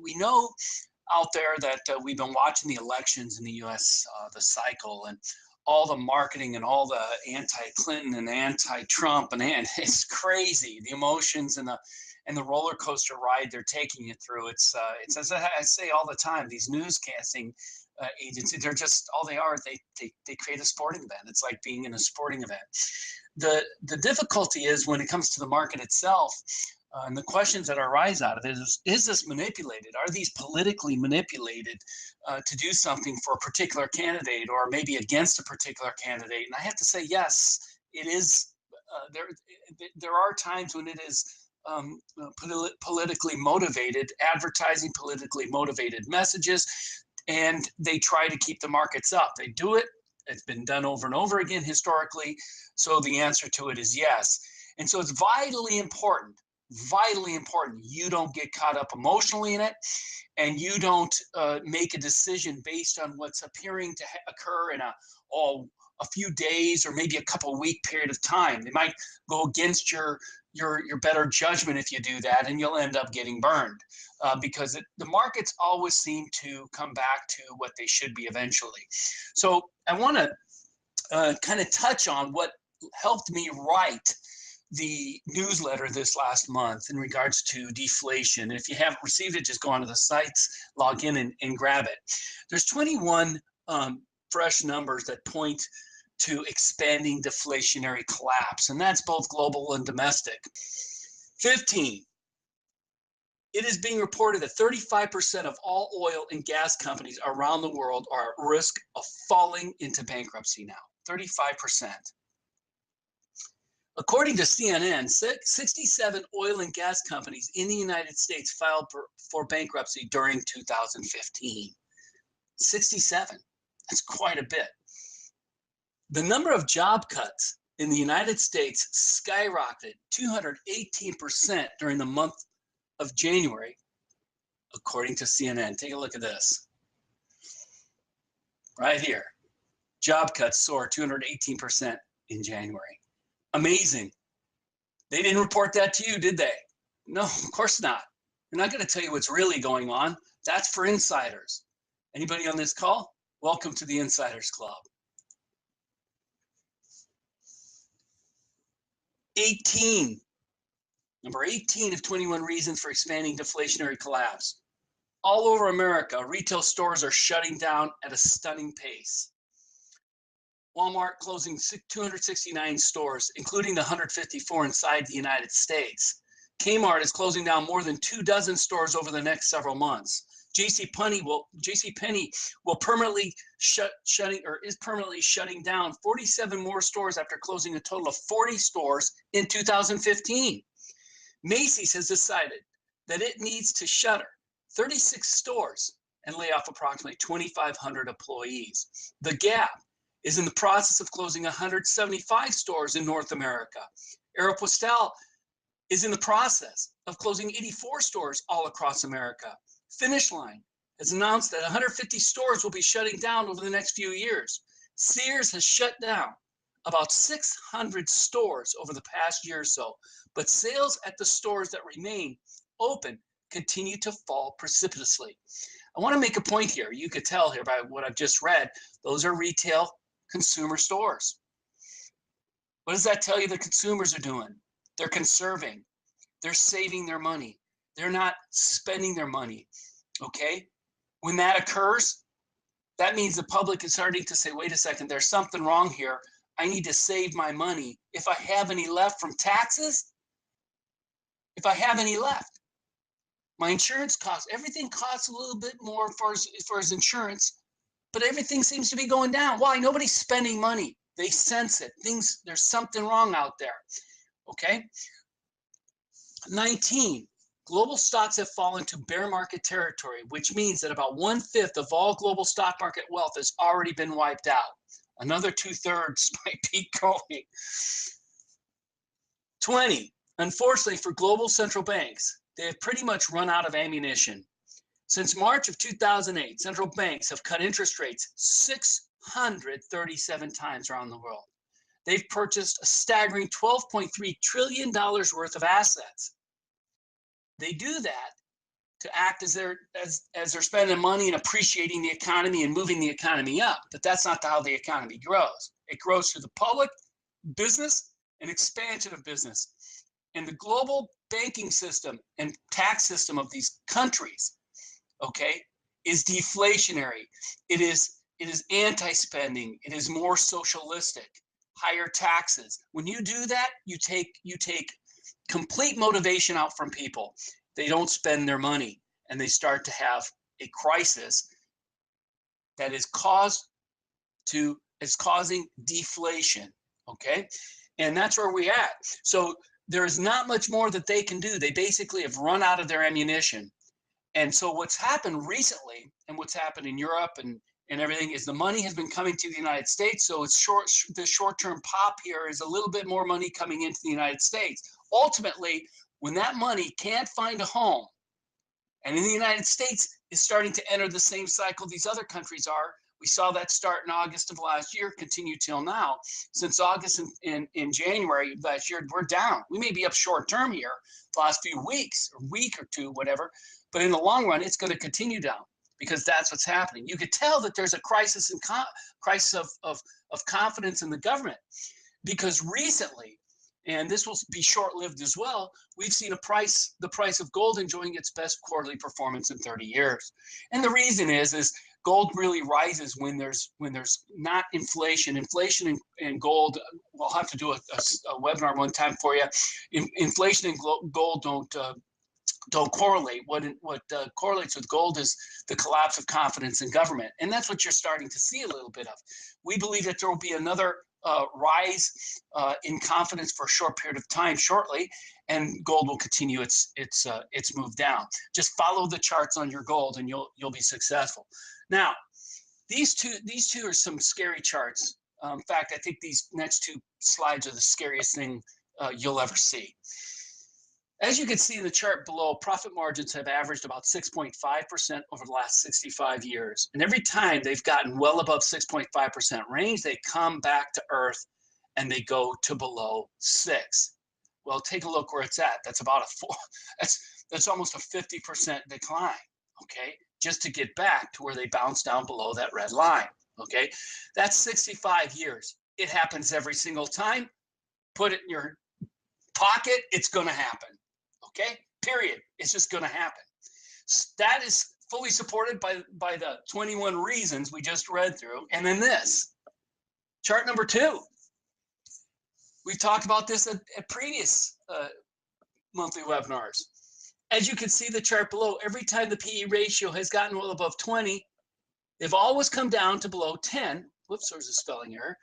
we know out there that we've been watching the elections in the U.S., the cycle, and all the marketing and all the anti-Clinton and anti-Trump, and it's crazy, the emotions and the roller coaster ride they're taking you through. It's as I say all the time, these newscasting agencies, they're just all they are. They create a sporting event. It's like being in a sporting event. The difficulty is when it comes to the market itself. And the questions that arise out of it is this manipulated? Are these politically manipulated to do something for a particular candidate or maybe against a particular candidate? And I have to say, yes, it is. There are times when it is politically motivated, advertising politically motivated messages, and they try to keep the markets up. They do it. It's been done over and over again historically. So the answer to it is yes. And so it's vitally important you don't get caught up emotionally in it, and you don't make a decision based on what's appearing to occur in a few days or maybe a couple week period of time. They might go against your better judgment if you do that, and you'll end up getting burned because the markets always seem to come back to what they should be eventually. So I want to kind of touch on what helped me write the newsletter this last month in regards to deflation. And if you haven't received it, just go onto the sites, log in and grab it. There's 21 fresh numbers that point to expanding deflationary collapse, and that's both global and domestic. 15, it is being reported that 35% of all oil and gas companies around the world are at risk of falling into bankruptcy now. 35%. According to CNN, 67 oil and gas companies in the United States filed for bankruptcy during 2015. 67. That's quite a bit. The number of job cuts in the United States skyrocketed 218% during the month of January, according to CNN. Take a look at this. Right here. Job cuts soared 218% in January. Amazing. They didn't report that to you, did they? No, of course not. They're not going to tell you what's really going on. That's for insiders. Anybody on this call? Welcome to the Insiders Club. 18. Number 18 of 21 reasons for expanding deflationary collapse. All over America, retail stores are shutting down at a stunning pace. Walmart closing 269 stores, including the 154 inside the United States. Kmart is closing down more than 24 stores over the next several months. JCPenney will permanently is permanently shutting down 47 more stores after closing a total of 40 stores in 2015. Macy's has decided that it needs to shutter 36 stores and lay off approximately 2,500 employees. The Gap is in the process of closing 175 stores in North America. Aeropostale is in the process of closing 84 stores all across America. Finish Line has announced that 150 stores will be shutting down over the next few years. Sears has shut down about 600 stores over the past year or so, but sales at the stores that remain open continue to fall precipitously. I want to make a point here. You could tell here by what I've just read, those are retail consumer stores. What does that tell you the consumers are doing? They're conserving. They're saving their money. They're not spending their money, okay? When that occurs, that means the public is starting to say, wait a second, there's something wrong here. I need to save my money. If I have any left from taxes, if I have any left, my insurance costs, everything costs a little bit more as far as insurance, but everything seems to be going down. Why? Nobody's spending money. They sense it. There's something wrong out there, okay? 19, global stocks have fallen to bear market territory, which means that about 1/5 of all global stock market wealth has already been wiped out. Another 2/3 might be going. 20, unfortunately for global central banks, they have pretty much run out of ammunition. Since March of 2008, central banks have cut interest rates 637 times around the world. They've purchased a staggering $12.3 trillion worth of assets. They do that to act as they're spending money and appreciating the economy and moving the economy up. But that's not how the economy grows. It grows through the public, business, and expansion of business. And the global banking system and tax system of these countries, okay, is deflationary. It is anti-spending. It is more socialistic, higher taxes. When you do that, you take complete motivation out from people. They don't spend their money, and they start to have a crisis that is causing deflation. Okay, and that's where we're at. So there's not much more that they can do. They basically have run out of their ammunition. And so what's happened recently, and what's happened in Europe and everything, is the money has been coming to the United States. So it's the short-term pop here is a little bit more money coming into the United States. Ultimately, when that money can't find a home, and in the United States is starting to enter the same cycle these other countries are. We saw that start in August of last year, continue till now. Since August and in January last year, we're down. We may be up short term here the last few weeks, or week or two, whatever. But in the long run, it's going to continue down because that's what's happening. You could tell that there's a crisis of confidence in the government, because recently, and this will be short-lived as well, we've seen the price of gold enjoying its best quarterly performance in 30 years. And the reason is gold really rises when there's not inflation. Inflation and gold, we'll have to do a webinar one time for you. Inflation and gold don't correlate. What correlates with gold is the collapse of confidence in government. And that's what you're starting to see a little bit of. We believe that there will be another rise in confidence for a short period of time shortly, and gold will continue its move down. Just follow the charts on your gold, and you'll be successful. Now, these two are some scary charts. In fact, I think these next two slides are the scariest thing you'll ever see. As you can see in the chart below, profit margins have averaged about 6.5% over the last 65 years. And every time they've gotten well above 6.5% range, they come back to earth and they go to below 6. Well, take a look where it's at. That's about that's almost a 50% decline, okay? Just to get back to where they bounce down below that red line, okay? That's 65 years. It happens every single time. Put it in your pocket, it's going to happen. Okay, period. It's just going to happen. That is fully supported by the 21 reasons we just read through. And then this, chart number 2. We've talked about this at previous monthly webinars. As you can see the chart below, every time the PE ratio has gotten well above 20, they've always come down to below 10. Whoops, there's a spelling error.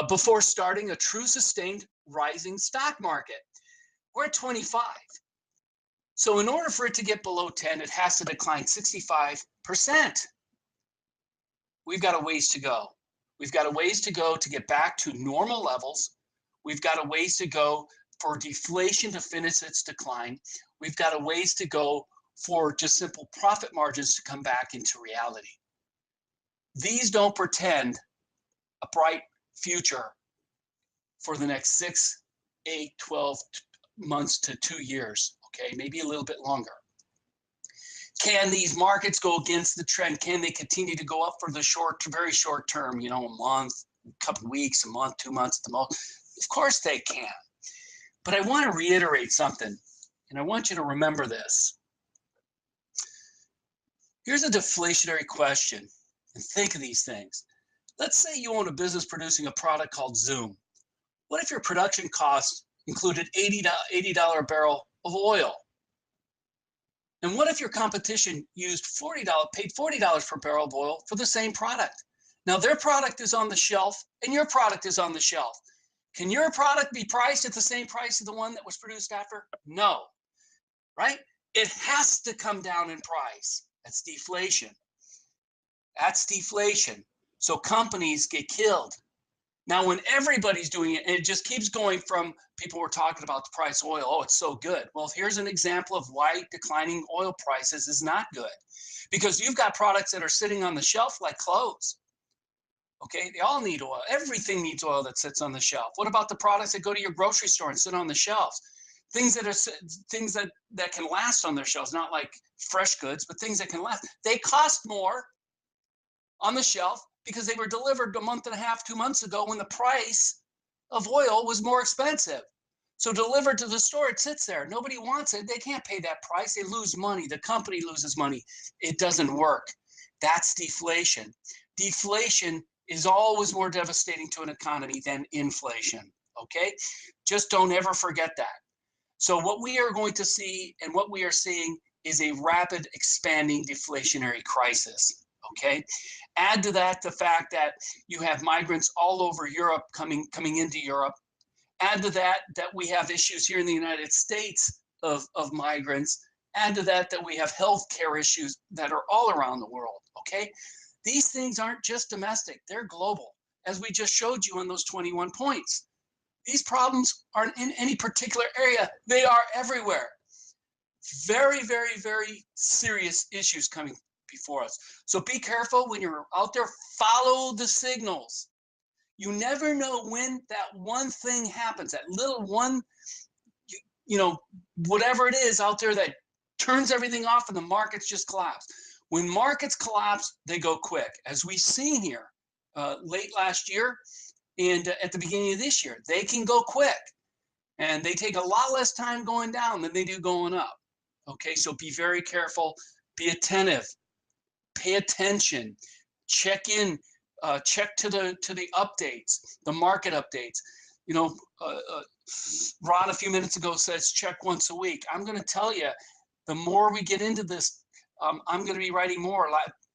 Before starting a true sustained rising stock market. We're at 25. So in order for it to get below 10, it has to decline 65%. We've got a ways to go. We've got a ways to go to get back to normal levels. We've got a ways to go for deflation to finish its decline. We've got a ways to go for just simple profit margins to come back into reality. These don't pretend a bright future for the next 6, 8, 12 months to 2 years. Okay, maybe a little bit longer. Can these markets go against the trend? Can they continue to go up for the very short term, a month, a couple of weeks, a month, 2 months at the most? Of course they can. But I want to reiterate something, and I want you to remember this. Here's a deflationary question, and think of these things. Let's say you own a business producing a product called Zoom. What if your production costs included $80 a barrel of oil? And what if your competition paid $40 per barrel of oil for the same product? Now their product is on the shelf and your product is on the shelf. Can your product be priced at the same price as the one that was produced after? No, right? It has to come down in price. That's deflation. That's deflation. So companies get killed. Now, when everybody's doing it, and it just keeps going from people were talking about the price of oil, oh, it's so good. Well, here's an example of why declining oil prices is not good. Because you've got products that are sitting on the shelf like clothes. Okay, they all need oil. Everything needs oil that sits on the shelf. What about the products that go to your grocery store and sit on the shelves? things that can last on their shelves, not like fresh goods, but things that can last. They cost more on the shelf because they were delivered a month and a half, 2 months ago when the price of oil was more expensive. So delivered to the store, it sits there. Nobody wants it. They can't pay that price. They lose money. The company loses money. It doesn't work. That's deflation. Deflation is always more devastating to an economy than inflation. Okay? Just don't ever forget that. So what we are going to see and what we are seeing is a rapid expanding deflationary crisis. Okay? Add to that the fact that you have migrants all over Europe coming into Europe. Add to that we have issues here in the United States of migrants. Add to that we have healthcare issues that are all around the world, okay? These things aren't just domestic, they're global, as we just showed you on those 21 points. These problems aren't in any particular area, they are everywhere. Very, very, very serious issues coming before us. So be careful when you're out there, follow the signals. You never know when that one thing happens, that little one, whatever it is out there that turns everything off and the markets just collapse. When markets collapse, they go quick, as we've seen here late last year and at the beginning of this year. They can go quick, and they take a lot less time going down than they do going up. Okay, so be very careful, be attentive, pay attention, check in. Check to the updates, the market updates. Ron a few minutes ago says check once a week. I'm going to tell you, the more we get into this, I'm going to be writing more.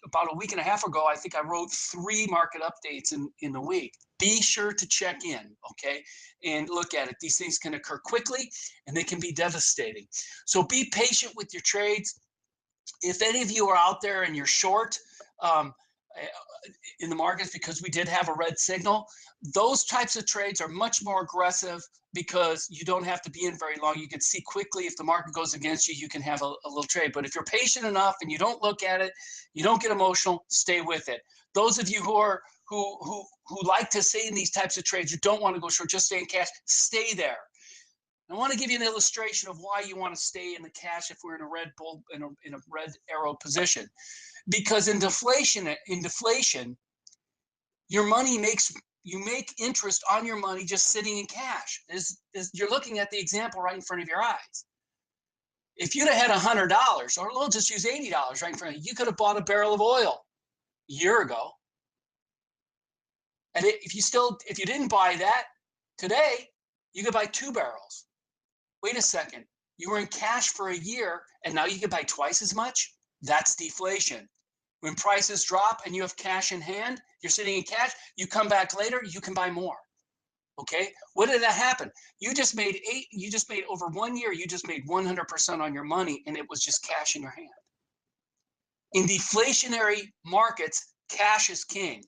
About a week and a half ago, I think I wrote 3 market updates in the week. Be sure to check in, okay, and look at it. These things can occur quickly, and they can be devastating. So be patient with your trades. If any of you are out there and you're short, in the markets because we did have a red signal, those types of trades are much more aggressive because you don't have to be in very long. You can see quickly if the market goes against you, you can have a little trade. But if you're patient enough and you don't look at it, you don't get emotional, stay with it. Those of you who like to stay in these types of trades, you don't want to go short, just stay in cash, stay there. I want to give you an illustration of why you want to stay in the cash if we're in a red bull, in a red arrow position. Because in deflation, you make interest on your money just sitting in cash. You're looking at the example right in front of your eyes. If you'd have had $100, or we'll just use $80 right in front of you, you could have bought a barrel of oil a year ago. And if you didn't buy that today, you could buy 2 barrels. Wait a second, you were in cash for a year and now you can buy twice as much? That's deflation. When prices drop and you have cash in hand, you're sitting in cash, you come back later, you can buy more. Okay? What did that happen? You just made over 1 year, you just made 100% on your money, and it was just cash in your hand. In deflationary markets, cash is king.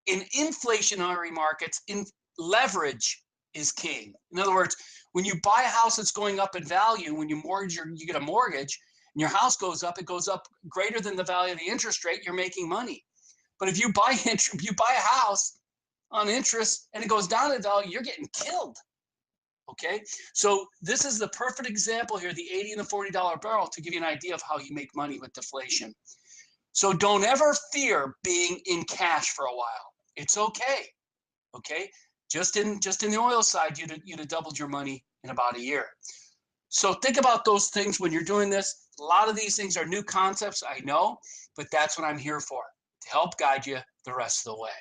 In inflationary markets, leverage is king. In other words, when you buy a house that's going up in value, when you get a mortgage, and your house goes up, it goes up greater than the value of the interest rate, you're making money. But if you buy a house on interest and it goes down in value, you're getting killed. Okay? So this is the perfect example here, the $80 and the $40 barrel, to give you an idea of how you make money with deflation. So don't ever fear being in cash for a while. It's okay. Okay? Just in the oil side, you'd have doubled your money in about a year. So think about those things when you're doing this. A lot of these things are new concepts, I know, but that's what I'm here for, to help guide you the rest of the way.